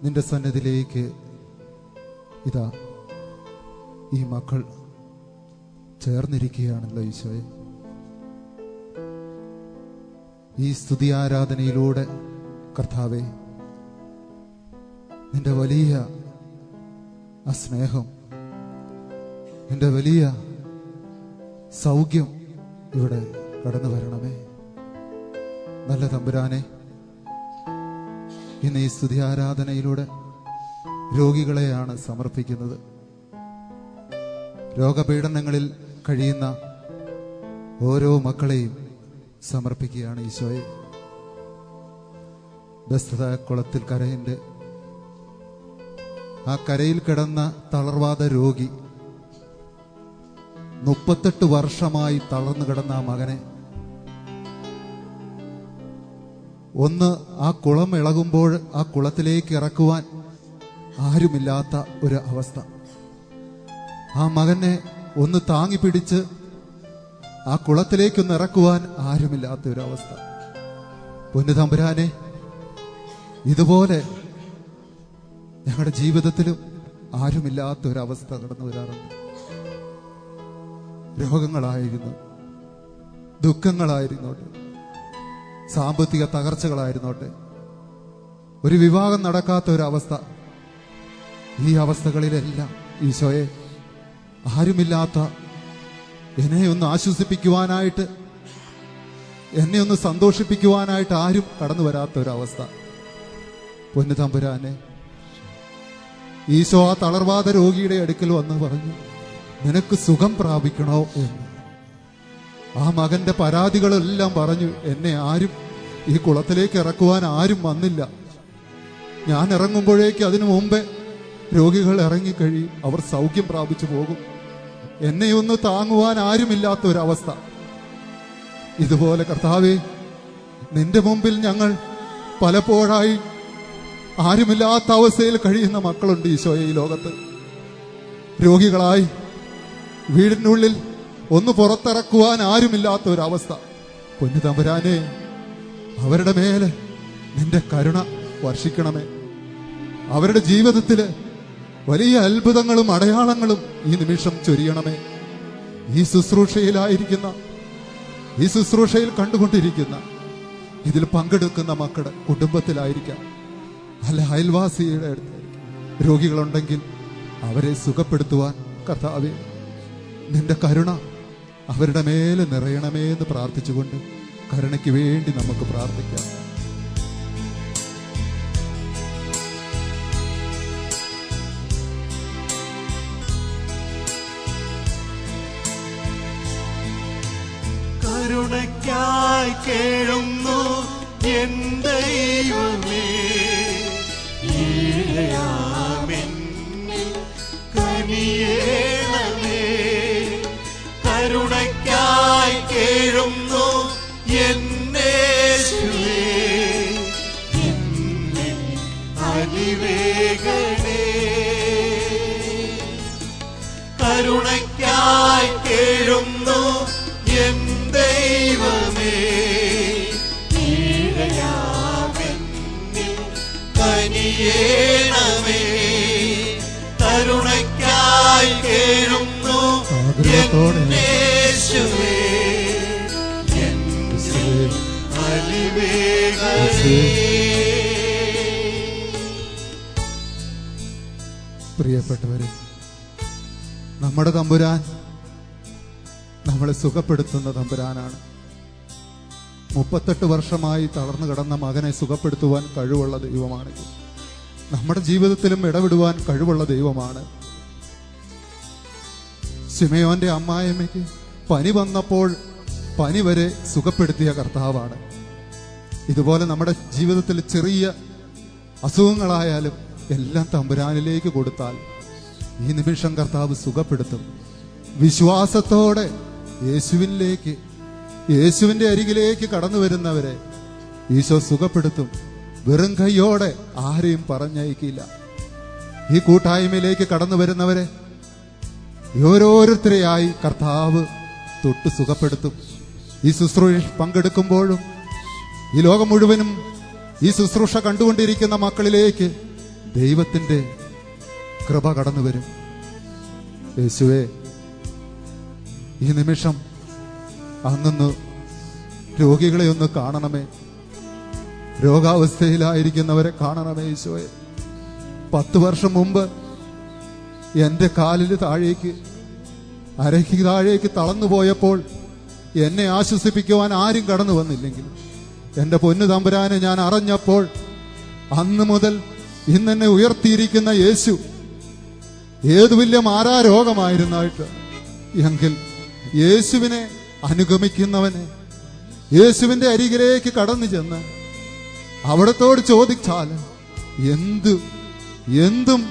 നിന്റെ സന്നിധിയിലേക്ക് ഇതാ ഈ മക്കൾ ചേർന്നിരിക്കുകയാണല്ലോ ഈശോയെ. ഈ സ്തുതി ആരാധനയിലൂടെ കർത്താവേ, നിന്റെ വലിയ ആ സ്നേഹം, നിന്റെ വലിയ സൗഖ്യം ഇവിടെ കടന്നു വരണമേ. നല്ല തമ്പുരാനെ, ഇന്ന് ഈ സ്തുതി ആരാധനയിലൂടെ രോഗികളെയാണ് സമർപ്പിക്കുന്നത്. രോഗപീഡനങ്ങളിൽ കഴിയുന്ന ഓരോ മക്കളെയും സമർപ്പിക്കുകയാണ് ഈശോയെ. ബെസ്ത കുളത്തിൽ കരയുണ്ട്. ആ കരയിൽ കിടന്ന തളർവാദ രോഗി 38 വർഷമായി തളർന്നു കിടന്ന ആ മകനെ ഒന്ന് ആ കുളം ഇളകുമ്പോൾ ആ കുളത്തിലേക്ക് ഇറക്കുവാൻ ആരുമില്ലാത്ത ഒരു അവസ്ഥ. ആ മകനെ ഒന്ന് താങ്ങി പിടിച്ച് ആ കുളത്തിലേക്കൊന്ന് ഇറക്കുവാൻ ആരുമില്ലാത്ത ഒരു അവസ്ഥ. പൊന്നു തമ്പുരാനെ, ഇതുപോലെ ഞങ്ങളുടെ ജീവിതത്തിലും ആരുമില്ലാത്ത ഒരവസ്ഥ കടന്നു വരാറുണ്ട്. രോഗങ്ങളായിരുന്നു, ദുഃഖങ്ങളായിരുന്നോട്ടെ, സാമ്പത്തിക തകർച്ചകളായിരുന്നോട്ടെ, ഒരു വിവാഹം നടക്കാത്ത ഒരവസ്ഥ. ഈ അവസ്ഥകളിലെല്ലാം ഈശോയെ, ആരുമില്ലാത്ത എന്നെ ഒന്ന് ആശ്വസിപ്പിക്കുവാനായിട്ട്, എന്നെ ഒന്ന് സന്തോഷിപ്പിക്കുവാനായിട്ട് ആരും കടന്നു വരാത്ത ഒരവസ്ഥ. പൊന്നു തമ്പുരാനെ, ഈശോ ആ തളർവാദ രോഗിയുടെ അടുക്കൽ വന്ന് പറഞ്ഞു, നിനക്ക് സുഖം പ്രാപിക്കണോ എന്ന്. ആ മകന്റെ പരാതികളെല്ലാം പറഞ്ഞു, എന്നെ ആരും ഈ കുളത്തിലേക്ക് ഇറക്കുവാൻ ആരും വന്നില്ല. ഞാൻ ഇറങ്ങുമ്പോഴേക്ക് അതിനു മുമ്പേ രോഗികൾ ഇറങ്ങിക്കഴിയും, അവർ സൗഖ്യം പ്രാപിച്ചു പോകും. എന്നെ ഒന്ന് താങ്ങുവാൻ ആരുമില്ലാത്ത ഒരവസ്ഥ. ഇതുപോലെ കർത്താവേ, നിന്റെ മുമ്പിൽ ഞങ്ങൾ പലപ്പോഴായി ആരുമില്ലാത്ത അവസ്ഥയിൽ കഴിയുന്ന മക്കളുണ്ട് ഈശോയെ. ഈ ലോകത്ത് രോഗികളായി വീടിനുള്ളിൽ ഒന്ന് പുറത്തിറക്കുവാൻ ആരുമില്ലാത്ത ഒരവസ്ഥ. പൊന്നു തമ്പുരാനെ, അവരുടെ മേലെ നിന്റെ കരുണ വർഷിക്കണമേ. അവരുടെ ജീവിതത്തില് വലിയ അത്ഭുതങ്ങളും അടയാളങ്ങളും ഈ നിമിഷം ചൊരിയണമേ. ഈ ശുശ്രൂഷയിലായിരിക്കുന്ന, ഈ ശുശ്രൂഷയിൽ കണ്ടുകൊണ്ടിരിക്കുന്ന, ഇതിൽ പങ്കെടുക്കുന്ന മക്കളുടെ കുടുംബത്തിലായിരിക്കാം, അല്ല അയൽവാസിയുടെ അടുത്തായിരിക്കും രോഗികളുണ്ടെങ്കിൽ അവരെ സുഖപ്പെടുത്തുവാൻ കർത്താവേ, നിന്റെ കരുണ അവരുടെ മേലെ നിറയണമേ എന്ന് പ്രാർത്ഥിച്ചുകൊണ്ട് കരുണയ്ക്ക് വേണ്ടി നമുക്ക് പ്രാർത്ഥിക്കാം. കരുണയ്ക്കായി കേഴുന്നു എൻ ദൈവമേ, കനിയേണമേ. കരുണയ്ക്കായി കേഴുന്നു എന്നേശുവേ, എന്നിൽ അലിവേഗണേ. കരുണയ്ക്കായി കേഴുന്നു എൻ ദൈവമേ, കനിയേണമേ. കരുണയ്ക്കായി കേഴുന്നു എന്നേശുവേ, എന്നിൽ അലിവേഗണേ. പ്രിയപ്പെട്ടവരെ, നമ്മുടെ തമ്പുരാൻ നമ്മളെ സുഖപ്പെടുത്തുന്ന തമ്പുരാനാണ്. 38 വർഷമായി തളർന്നു കിടന്ന മകനെ സുഖപ്പെടുത്തുവാൻ കഴിവുള്ള ദൈവമാണ്. നമ്മുടെ ജീവിതത്തിലും ഇടപെടുവാൻ കഴിവുള്ള ദൈവമാണ്. ശിമയോന്റെ അമ്മായിയമ്മയ്ക്ക് പനി വന്നപ്പോൾ പനി വരെ സുഖപ്പെടുത്തിയ കർത്താവാണ്. ഇതുപോലെ നമ്മുടെ ജീവിതത്തിൽ ചെറിയ അസുഖങ്ങളായാലും എല്ലാം തമ്പുരാനിലേക്ക് കൊടുത്താൽ ഈ നിമിഷം കർത്താവ് സുഖപ്പെടുത്തും. വിശ്വാസത്തോടെ യേശുവിലേക്ക്, യേശുവിന്റെ അരികിലേക്ക് കടന്നു വരുന്നവരെ ഈശോ സുഖപ്പെടുത്തും. വെറും കൈയോടെ ആരെയും പറഞ്ഞയക്കില്ല. ഈ കൂട്ടായ്മയിലേക്ക് കടന്നു വരുന്നവരെ ഓരോരുത്തരെയായി കർത്താവ് തൊട്ട് സുഖപ്പെടുത്തും. ഈ ശുശ്രൂഷ പങ്കെടുക്കുമ്പോഴും ഈ ലോകം മുഴുവനും ഈ ശുശ്രൂഷ കണ്ടുകൊണ്ടിരിക്കുന്ന മക്കളിലേക്ക് ദൈവത്തിന്റെ കൃപ കടന്നു വരും. യേശുവേ, ഈ നിമിഷം അങ്ങൊന്ന് രോഗികളെ ഒന്ന് കാണണമേ. രോഗാവസ്ഥയിലായിരിക്കുന്നവരെ കാണണമേ യേശുവേ. 10 വർഷം മുമ്പ് എന്റെ കാലിൽ താഴേക്ക്, അരയ്ക്ക് താഴേക്ക് തളർന്നു പോയപ്പോൾ എന്നെ ആശ്വസിപ്പിക്കുവാൻ ആരും കടന്നു വന്നില്ലെങ്കിൽ, എന്റെ പൊന്നു തമ്പുരാനെ ഞാൻ അറിഞ്ഞപ്പോൾ അന്ന് മുതൽ ഇന്നെന്നെ ഉയർത്തിയിരിക്കുന്ന യേശു ഏതു വലിയ മാരാരോഗമായിരുന്നായിട്ട് എങ്കിൽ യേശുവിനെ അനുഗമിക്കുന്നവനെ, യേശുവിന്റെ അരികിലേക്ക് കടന്നു ചെന്ന് അവിടത്തോട് ചോദിച്ചാൽ എന്തും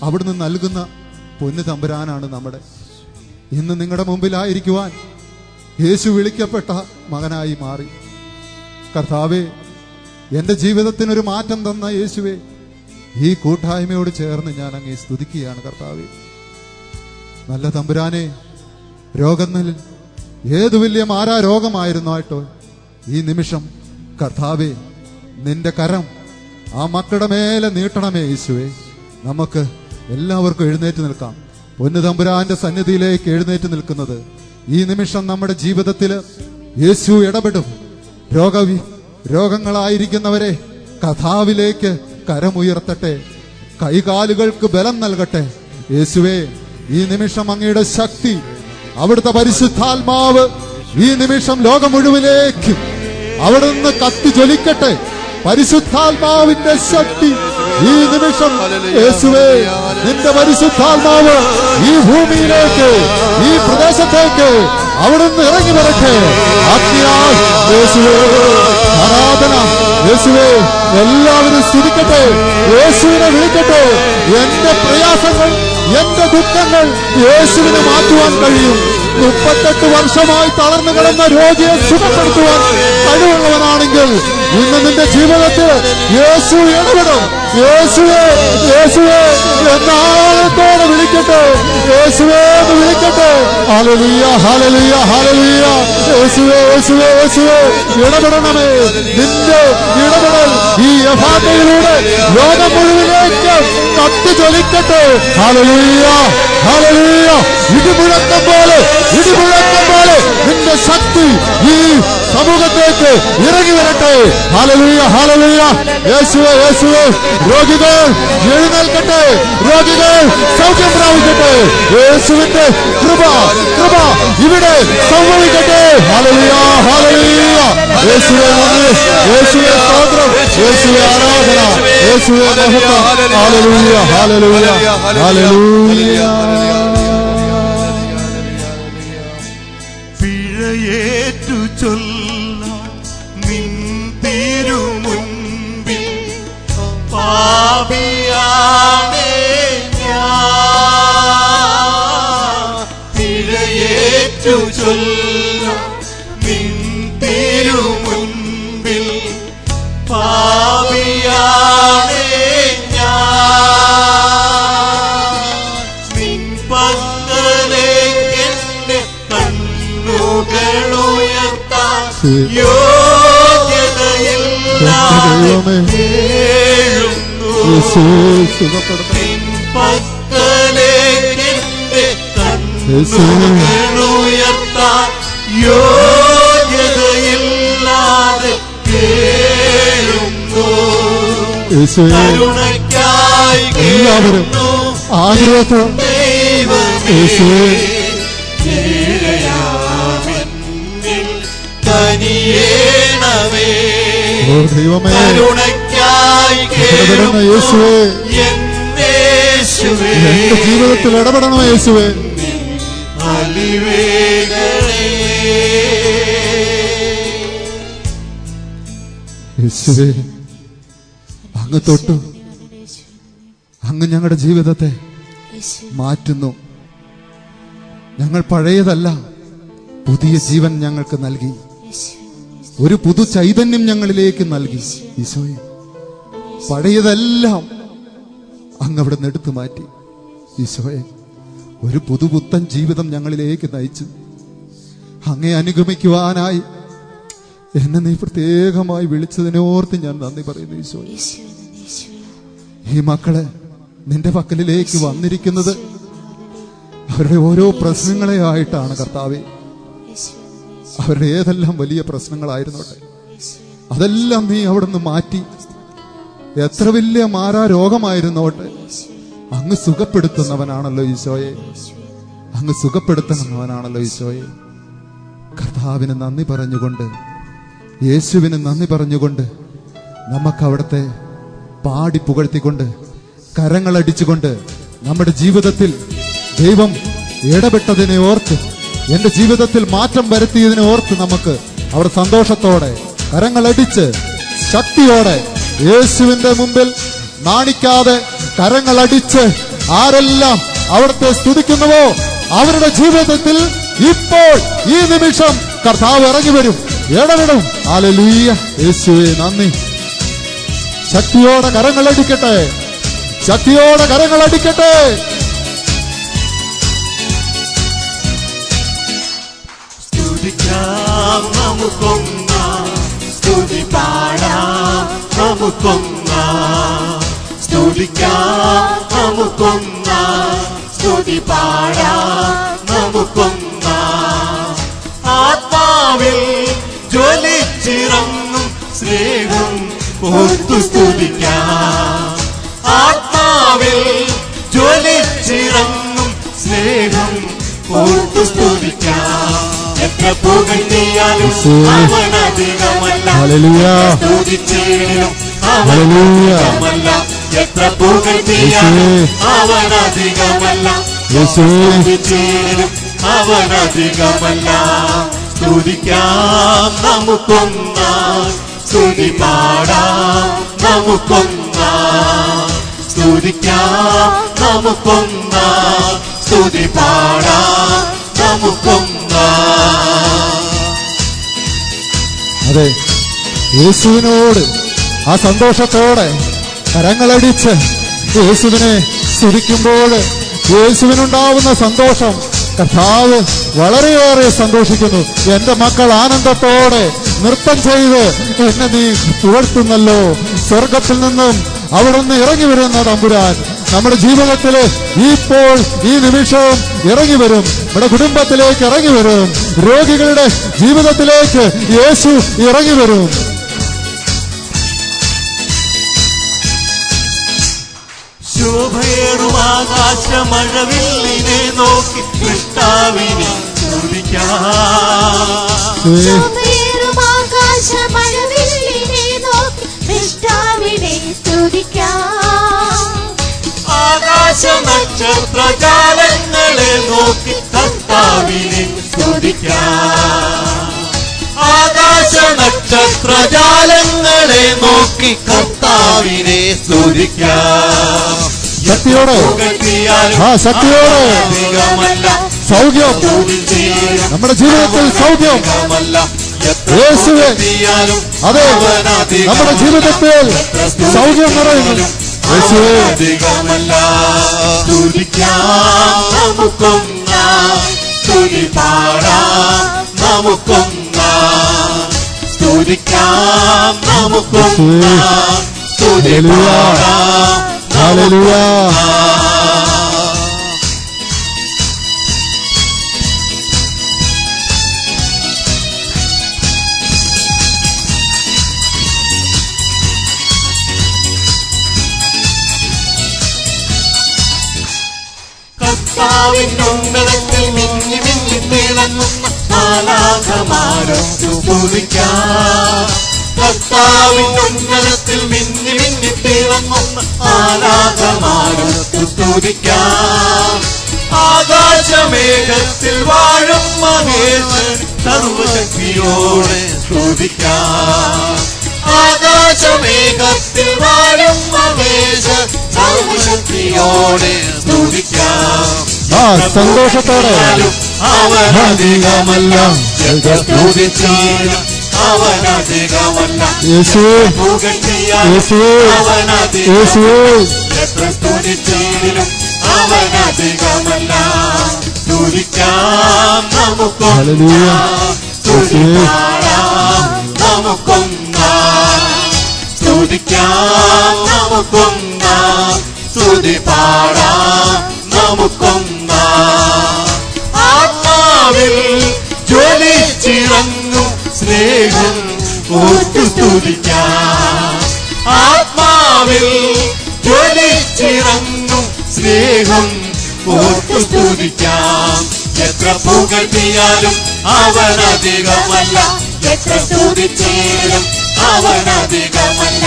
അവിടുന്ന് നൽകുന്ന പൊന്നു തമ്പുരാനാണ് നമ്മുടെ. ഇന്ന് നിങ്ങളുടെ മുമ്പിലായിരിക്കുവാൻ യേശു വിളിക്കപ്പെട്ട മകനായി മാറി. കർത്താവേ, എന്റെ ജീവിതത്തിനൊരു മാറ്റം തന്ന യേശുവേ, ഈ കൂട്ടായ്മയോട് ചേർന്ന് ഞാൻ അങ്ങേ സ്തുതിക്കുകയാണ്. കർത്താവേ, നല്ല തമ്പുരാനെ, രോഗങ്ങളിൽ ഏതു വലിയ മാരാരോഗമായിരുന്നായിട്ടോ ഈ നിമിഷം കർത്താവേ, നിന്റെ കരം ആ മക്കളുടെ മേലെ നീട്ടണമേ യേശുവേ. നമുക്ക് എല്ലാവർക്കും എഴുന്നേറ്റ് നിൽക്കാം. പൊന്നു തമ്പുരാന്റെ സന്നിധിയിലേക്ക് എഴുന്നേറ്റ് നിൽക്കുന്നത് ഈ നിമിഷം നമ്മുടെ ജീവിതത്തിൽ യേശു ഇടപെടും. രോഗങ്ങളായിരിക്കുന്നവരെ കഥാവിലേക്ക് കരമുയർത്തട്ടെ, കൈകാലുകൾക്ക് ബലം നൽകട്ടെ. യേശുവേ, ഈ നിമിഷം അങ്ങയുടെ ശക്തി, അവിടുത്തെ പരിശുദ്ധാത്മാവ് ഈ നിമിഷം ലോകം മുഴുവനിലേക്ക് അവിടുന്ന് കത്തി ജ്വലിക്കട്ടെ. പരിശുദ്ധാത്മാവിന്റെ ശക്തി ഈ നിമിഷം യേശുവേ, നിന്റെ പരിശുദ്ധാത്മാവ് ഈ ഭൂമിയിലേക്ക്, ഈ പ്രദേശത്തേക്ക് അവിടുന്ന് ഇറങ്ങി വരട്ടെ. യേശുവേ, ആരാധന യേശുവേ. എല്ലാവരും സ്തുതിക്കട്ടെ, യേശുവിനെ വിളിക്കട്ടെ. എന്റെ പ്രയാസങ്ങൾ, എന്റെ ദുഃഖങ്ങൾ യേശുവിനെ മാറ്റുവാൻ കഴിയും. 38 വർഷമായി തളർന്നു കിടന്ന രോഗിയെ സുഖപ്പെടുത്തുവാൻ കഴിവുള്ളവനാണെങ്കിൽ ഇന്ന് നിന്റെ ജീവിതത്തിൽ യേശു ഇടപെടും. യേശുവേ, യേശുവേ എന്നാളത്തോടെ വിളിക്കട്ടെ. യേശുവേ എന്ന് വിളിക്കട്ടെ. Hallelujah, hallelujah, hallelujah. യേശുവേ, യേശുവേ, യേശുവേ ഇടപെടണമേ. നിന്റെ ഇടപെടൽ ഈ യഥാർത്ഥയിലൂടെ ലോകം മുഴുവനിലേക്ക് കത്തി ജ്വലിക്കട്ടെ. Hallelujah, hallelujah. ഇടിമുഴക്കം പോലെ നിന്റെ ശക്തി ഈ സമൂഹത്തേക്ക് ഇറങ്ങി വരട്ടെ. Hallelujah, hallelujah. യേശുവേ, യേശുവേ. രോഗികൾ എഴുന്നേൽക്കട്ടെ, രോഗികൾ സൗഖ്യം പ്രാപിക്കട്ടെ. യേശുവിന്റെ കൃപ ഇവിടെ സംഭവിക്കട്ടെ. Hallelujah, hallelujah. യേശുവേ നന്ദി, യേശുവേ സ്തോത്രം, യേശുവേ ആരാധന, യേശുവേ മഹത്വം. Hallelujah, hallelujah, hallelujah. പിഴയേറ്റു ചൊല്ല നിൻ തിരുമുൻപിൽ പാപിയാണേ ഞാൻ. പിഴയേറ്റു ചൊല്ല നിൻ തിരുമുൻപിൽ പാപിയാണേ ഞാൻ. നിൻ പക്കലേക്കെന്റെ കണ്ണുകളുയർത്താൻ യോഗ്യതയില്ലാതെ കേഴുന്നു. നിൻ പക്കലേക്കെന്റെ കണ്ണുകളുയർത്താൻ യോഗ്യതയില്ലാതെ കേഴുന്നു. കരുണയ്ക്കായി കേഴുന്നു ദൈവമേ. കനിയേണമേ. കരുണയ്ക്കായി കേഴുന്നു യേശുവേ. എന്റെ ജീവിതത്തിൽ ഇടപെടണം യേശുവേ. യേശുവേ, അങ്ങ് തൊട്ടു, അങ്ങ് ഞങ്ങളുടെ ജീവിതത്തെ മാറ്റുന്നു. ഞങ്ങൾ പഴയതല്ല, പുതിയ ജീവൻ ഞങ്ങൾക്ക് നൽകി, ഒരു പുതു ചൈതന്യം ഞങ്ങളിലേക്ക് നൽകി. ഈശോയെ, പഴയതെല്ലാം അങ്ങ് അവിടെ നിന്ന് എടുത്തു മാറ്റി. ഈശോയെ, ഒരു പുതുപുത്തൻ ജീവിതം ഞങ്ങളിലേക്ക് നയിച്ചു. അങ്ങേ അനുഗമിക്കുവാനായി എന്നെ നീ പ്രത്യേകമായി വിളിച്ചതിനോർത്ത് ഞാൻ നന്ദി പറയുന്നു. ഈശോയെ, ഈ മക്കള് നിന്റെ പക്കലിലേക്ക് വന്നിരിക്കുന്നത് അവരുടെ ഓരോ പ്രശ്നങ്ങളെ ആയിട്ടാണ് കർത്താവേ. അവരുടെ ഏതെല്ലാം വലിയ പ്രശ്നങ്ങളായിരുന്നോട്ടെ അതെല്ലാം നീ അവിടുന്ന് മാറ്റി. എത്ര വലിയ മാറാ രോഗമായിരുന്നോട്ടെ അങ്ങ് സുഖപ്പെടുത്തുന്നവനാണല്ലോ ഈശോയെ, അങ്ങ് സുഖപ്പെടുത്തുന്നവനാണല്ലോ ഈശോയെ. കർത്താവിന് നന്ദി പറഞ്ഞുകൊണ്ട്, യേശുവിന് നന്ദി പറഞ്ഞുകൊണ്ട്, നമുക്ക് അവിടുത്തെ പാടി പുകഴ്ത്തിക്കൊണ്ട്, കരങ്ങളടിച്ചുകൊണ്ട്, നമ്മുടെ ജീവിതത്തിൽ ദൈവം ഇടപെട്ടതിനെ ഓർത്ത്, എന്റെ ജീവിതത്തിൽ മാറ്റം വരുത്തിയതിനെ ഓർത്ത് നമുക്ക് അവിടെ സന്തോഷത്തോടെ കരങ്ങളടിച്ച് ശക്തിയോടെ യേശുവിന്റെ മുമ്പിൽ നാണിക്കാതെ കരങ്ങളടിച്ച് ആരെല്ലാം അവിടുത്തെ സ്തുതിക്കുന്നുവോ അവരുടെ ജീവിതത്തിൽ ഇപ്പോൾ ഈ നിമിഷം കർത്താവ് ഇറങ്ങി വരും, ഇടപെടും. ഹല്ലേലൂയ. യേശുവേ നന്ദി. ശക്തിയോടെ കരങ്ങളടിക്കട്ടെ, ശക്തിയോടെ കരങ്ങളടിക്കട്ടെ. സ്തുതിക്കാം നമുക്കൊന്നാം, സ്തുതി പാടാം നമുക്കൊന്നാം, സ്തുതിക്കാം നമുക്കൊന്നാം, സ്തുതി പാടാം നമുക്കൊന്നാം. ആത്മാവിൽ ജ്വലിച്ചിറങ്ങും സ്നേഹം ഓർത്തു സ്തുതിക്കാം. ആത്മാവിൽ ജ്വലിച്ചിറങ്ങും സ്നേഹം ഓർത്തു സ്തുതിക്കാം. എത്ര പുകഴ്ത്തിയാലും അവനധികമല്ല, സ്തുതിച്ചിടും അവനധികമല്ല. എത്ര പുകഴ്ത്തിയാലും അവനധികമല്ല, സ്തുതിച്ചിടും അവനധികമല്ല. സ്തുതിക്കാം നമുക്കൊന്നാം, സ്തുതി പാടാം നമുക്കൊന്നാം, സ്തുതിക്കാം നമുക്കൊന്നാം, സ്തുതി പാടാം നമുക്കൊന്നാം. അതെ, യേശുവിനോട് ആ സന്തോഷത്തോടെ കരങ്ങളടിച്ച് യേശുവിനെ സ്തുതിക്കുമ്പോൾ യേശുവിനുണ്ടാവുന്ന സന്തോഷം കർത്താവ് വളരെയേറെ സന്തോഷിക്കുന്നു. എന്റെ മക്കൾ ആനന്ദത്തോടെ നൃത്തം ചെയ്ത് എന്നെ നീ പുകഴ്ത്തുന്നല്ലോ. സ്വർഗത്തിൽ നിന്നും അവിടുന്ന് ഇറങ്ങി വരുന്ന തമ്പുരാൻ നമ്മുടെ ജീവിതത്തിൽ ഇപ്പോൾ ഈ നിമിഷവും ഇറങ്ങി വരും, നമ്മുടെ കുടുംബത്തിലേക്ക് ഇറങ്ങി വരും, രോഗികളുടെ ജീവിതത്തിലേക്ക് യേശു ഇറങ്ങി വരും. ശോഭയേറും ആകാശമഴവില്ലിനെ നോക്കി കൃഷ്ണാവിനെ സ്തുതിക്കാം. ശോഭയേറും ആകാശമഴവില്ലിനെ നോക്കി കൃഷ്ണാവിനെ സ്തുതിക്കാം. ആകാശ നക്ഷത്രജാലങ്ങളെ നോക്കി കർത്താവിനെ സ്തുതിക്കാം. ആകാശ നക്ഷത്രജാലങ്ങളെ നോക്കി കർത്താവിനെ സ്തുതിക്കാം. ശക്തിയോടെ, ആ ശക്തിയോടെ സൗഖ്യം, നമ്മുടെ ജീവിതത്തിൽ സൗഖ്യം. യേശുവേ, അതെ, നമ്മുടെ ജീവിതത്തിൽ സൗഖ്യം നിറയുന്നു. യേശുവേ, സ്തുതിക്കാം നമുക്കൊന്നാം, സ്തുതി പാടാം നമുക്കൊന്നാം, സ്തുതിക്കാം നമുക്കൊന്നാം, സ്തുതി പാടാം ഹല്ലേലൂയ. കർത്താവിന്റെ ഉന്നതത്തിൽ മിന്നി മിന്നി തിളങ്ങുന്ന മാലാഖമാരും സ്തുതിക്കാം. കർത്താവിന്റെ ഉന്നതത്തിൽ മിന്നി മിന്നി തിളങ്ങുന്ന മാലാഖമാരും സ്തുതിക്കാം. ആകാശമേഘത്തിൽ വാഴും മഹേശൻ സർവശക്തിയോടെ സ്തുതിക്കാം. ആകാശമേഘത്തിൽ വാഴും മഹേശൻ സർവശക്തിയോടെ സ്തുതിക്കാം. ആ സന്തോഷത്തോടെ അവനധികമല്ല, സ്തുതിച്ചാലും അവനധികമല്ല. യേശുവേ, യേശുവേ, യേശുവേ, എത്ര സ്തുതിച്ചാലും അവനധികമല്ല. സ്തുതിക്കാം നമുക്കൊന്നാം, സ്തുതി പാടാം നമുക്കൊന്നാം, സ്തുതിക്കാം നമുക്കൊന്നാം, സ്തുതി പാടാം നമുക്കൊന്നാ. ആത്മാവിൽ ജ്വലിച്ചിറങ്ങും സ്നേഹം ഓർത്തു സ്തുതിക്കാം. ആത്മാവിൽ ജ്വലിച്ചിറങ്ങും സ്നേഹം ഓർത്തു സ്തുതിക്കാം. എത്ര പുകഴ്ത്തിയാലും അവനധികമല്ല, എത്ര സ്തുതിച്ചാലും അവനധികമല്ല.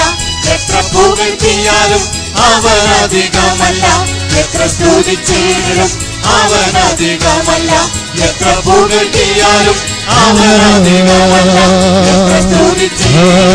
എത്ര പുകഴ്ത്തിയാലും അവനധികമല്ല, എത്ര സ്തുതിച്ചാലും അവനധികമല്ല. എത്ര പുകഴ്ത്തിയാലും അവനധികമല്ല, എത്ര സ്തുതിച്ചാലും